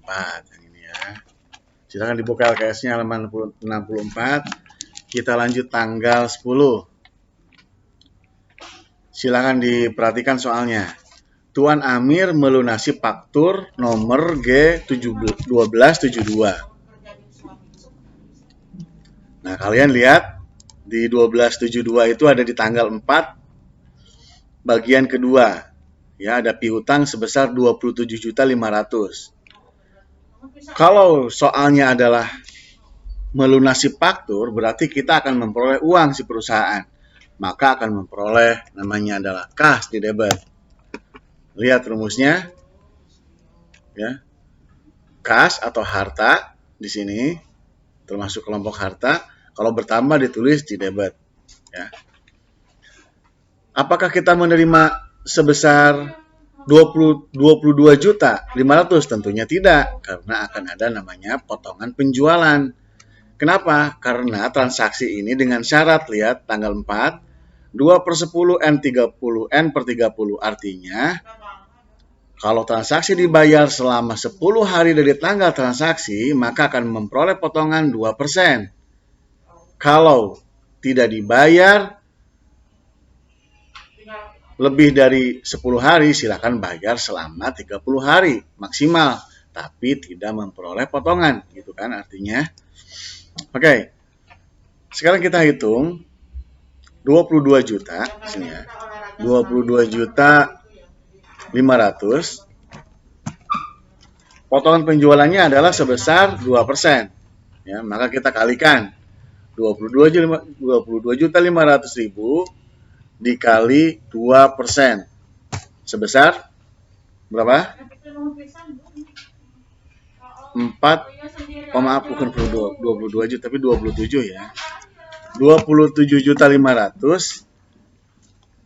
64 yang ini ya. Silakan dibuka LKS-nya halaman 64. Kita lanjut tanggal 10. Silakan diperhatikan soalnya. Tuan Amir melunasi faktur nomor G1272. Nah, kalian lihat di 1272 itu ada di tanggal 4 bagian kedua. Ya, ada piutang sebesar 27.500.000. Kalau soalnya adalah melunasi faktur, berarti kita akan memperoleh uang si perusahaan. Maka akan memperoleh namanya adalah kas di debit. Lihat rumusnya. Ya. Kas atau harta di sini termasuk kelompok harta, kalau bertambah ditulis di debit. Ya. Apakah kita menerima sebesar 22.500.000? Tentunya tidak, karena akan ada namanya potongan penjualan. Kenapa? Karena transaksi ini dengan syarat, lihat tanggal 4, 2/10 N 30 N per 30. Artinya, kalau transaksi dibayar selama 10 hari dari tanggal transaksi, maka akan memperoleh potongan 2%. Kalau tidak dibayar lebih dari 10 hari, silakan bayar selama 30 hari maksimal, tapi tidak memperoleh potongan, gitu kan artinya. Oke. Sekarang kita hitung 22 juta di sini ya. 22.500.000. Potongan penjualannya adalah sebesar 2%. Ya, maka kita kalikan 22.500.000 dikali 2% sebesar berapa? 22 juta, tapi 27 ya. 27.500.000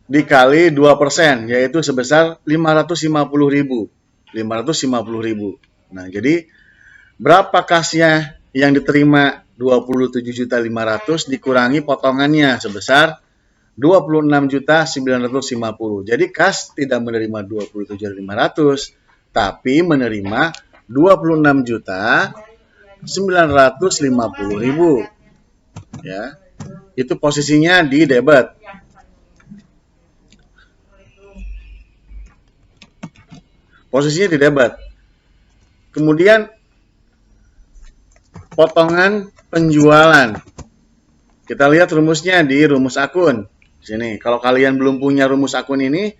dikali 2%, yaitu sebesar 550.000. 550.000. Nah, jadi berapa kasnya yang diterima? 27.500.000 dikurangi potongannya sebesar 26.950. Jadi kas tidak menerima 27.500, tapi menerima 26.950.000. Ya. Itu posisinya di debit. Posisinya di debit. Kemudian potongan penjualan. Kita lihat rumusnya di rumus akun. Di sini, kalau kalian belum punya rumus akun ini,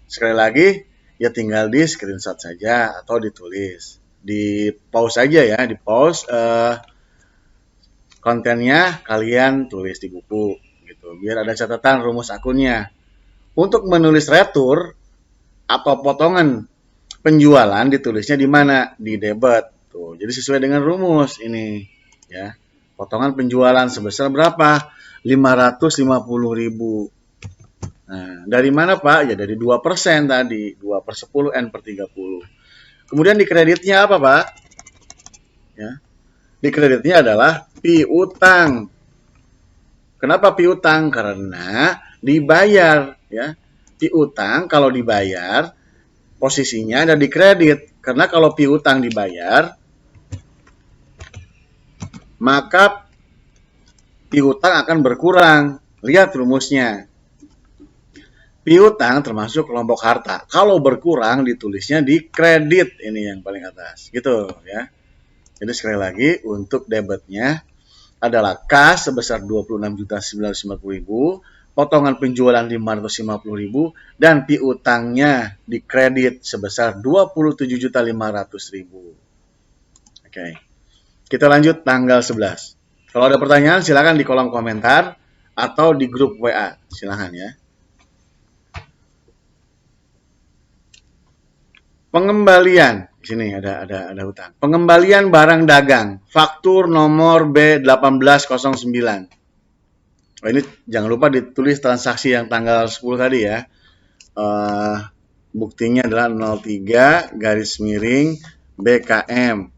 sekali lagi ya tinggal di screenshot saja atau ditulis. Di pause saja ya, di pause kontennya kalian tulis di buku gitu. Biar ada catatan rumus akunnya. Untuk menulis retur atau potongan penjualan ditulisnya di mana? Di debit. Tuh, jadi sesuai dengan rumus ini ya. Potongan penjualan sebesar berapa? 550.000. Nah, dari mana Pak? Ya dari 2% tadi, 2/10 N per 30. Kemudian di kreditnya apa Pak? Ya. Di kreditnya adalah piutang. Kenapa piutang? Karena dibayar ya. Piutang kalau dibayar posisinya ada di kredit. Karena kalau piutang dibayar, maka piutang akan berkurang. Lihat rumusnya. Piutang termasuk kelompok harta. Kalau berkurang ditulisnya di kredit, ini yang paling atas. Gitu ya. Jadi sekali lagi untuk debitnya adalah kas sebesar 26.950.000, potongan penjualan 550.000 dan piutangnya di kredit sebesar 27.500.000. Oke. Kita lanjut tanggal 11. Kalau ada pertanyaan silakan di kolom komentar atau di grup WA. Silakan ya. Pengembalian. Di sini ada hutang. Pengembalian barang dagang. Faktur nomor B1809. Oh, ini jangan lupa ditulis transaksi yang tanggal 10 tadi ya. Buktinya adalah 03 garis miring BKM.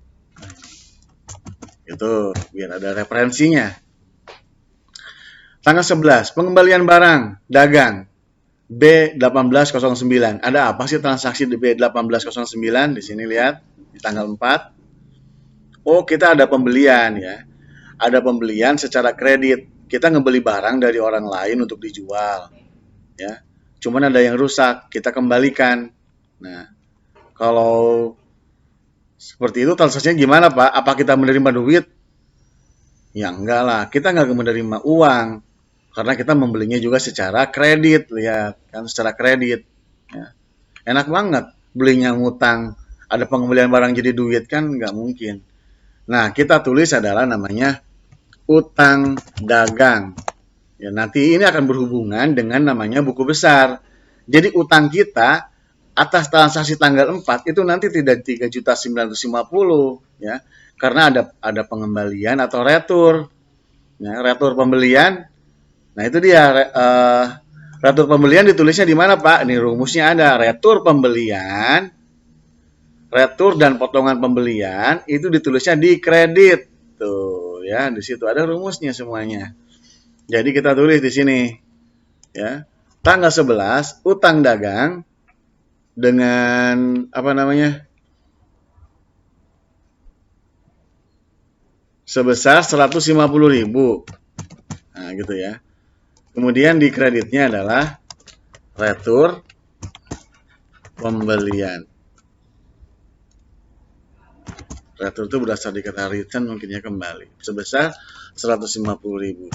Itu biar ada referensinya. Tanggal 11, pengembalian barang dagang. B1809. Ada apa sih transaksi di B1809? Di sini lihat di tanggal 4. Oh, kita ada pembelian ya. Ada pembelian secara kredit. Kita ngebeli barang dari orang lain untuk dijual ya. Cuman ada yang rusak, kita kembalikan. Nah, kalau seperti itu transaksinya gimana, Pak? Apa kita menerima duit? Ya enggak lah, kita nggak menerima uang karena kita membelinya juga secara kredit, lihat kan secara kredit. Ya. Enak banget belinya ngutang, ada pengembalian barang jadi duit kan nggak mungkin. Nah, kita tulis adalah namanya utang dagang. Ya, nanti ini akan berhubungan dengan namanya buku besar. Jadi utang kita atas transaksi tanggal 4 itu nanti tidak 3.950 ya. Karena ada pengembalian atau retur. Ya, retur pembelian. Nah, itu dia retur pembelian ditulisnya di mana, Pak? Ini rumusnya ada. Retur pembelian, retur dan potongan pembelian itu ditulisnya di kredit. Tuh, ya, di situ ada rumusnya semuanya. Jadi kita tulis di sini ya. Tanggal 11 utang dagang dengan apa namanya? Sebesar 150.000. Nah, gitu ya. Kemudian di kreditnya adalah retur pembelian. Retur itu berdasar di kata return mungkinnya kembali sebesar 150.000.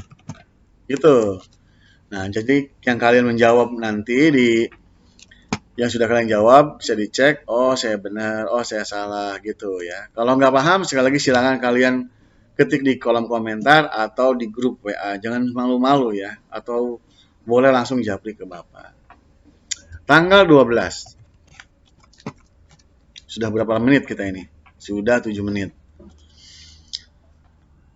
Gitu. Nah, jadi yang kalian menjawab nanti yang sudah kalian jawab bisa dicek, oh saya benar, oh saya salah gitu ya. Kalau nggak paham sekali lagi silakan kalian ketik di kolom komentar atau di grup WA. Jangan malu-malu ya, atau boleh langsung japri ke Bapak. Tanggal 12. Sudah berapa menit kita ini? Sudah 7 menit.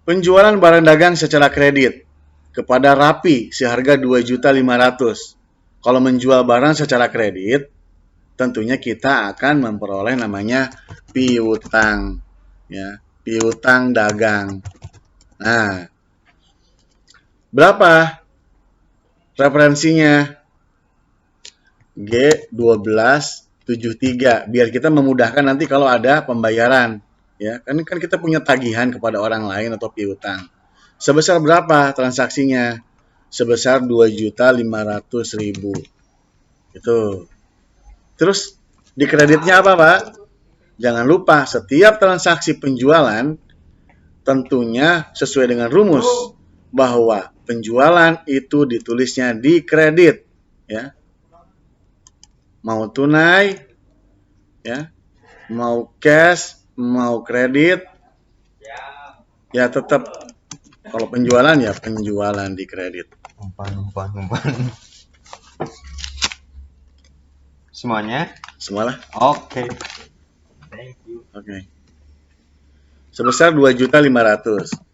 Penjualan barang dagang secara kredit kepada Rapi seharga 2.500.000. Kalau menjual barang secara kredit, tentunya kita akan memperoleh namanya piutang ya, piutang dagang. Nah, berapa referensinya? G1273 biar kita memudahkan nanti kalau ada pembayaran ya. Kan kita punya tagihan kepada orang lain atau piutang. Sebesar berapa transaksinya? Sebesar 2.500.000. Itu. Terus di kreditnya apa, Pak? Jangan lupa setiap transaksi penjualan tentunya sesuai dengan rumus bahwa penjualan itu ditulisnya di kredit ya. Mau tunai ya, mau cash, mau kredit ya tetap kalau penjualan ya penjualan di kredit. Umpan. Semuanya? Semualah. Oke. Thank you. Oke. Sebesar 2.500.000.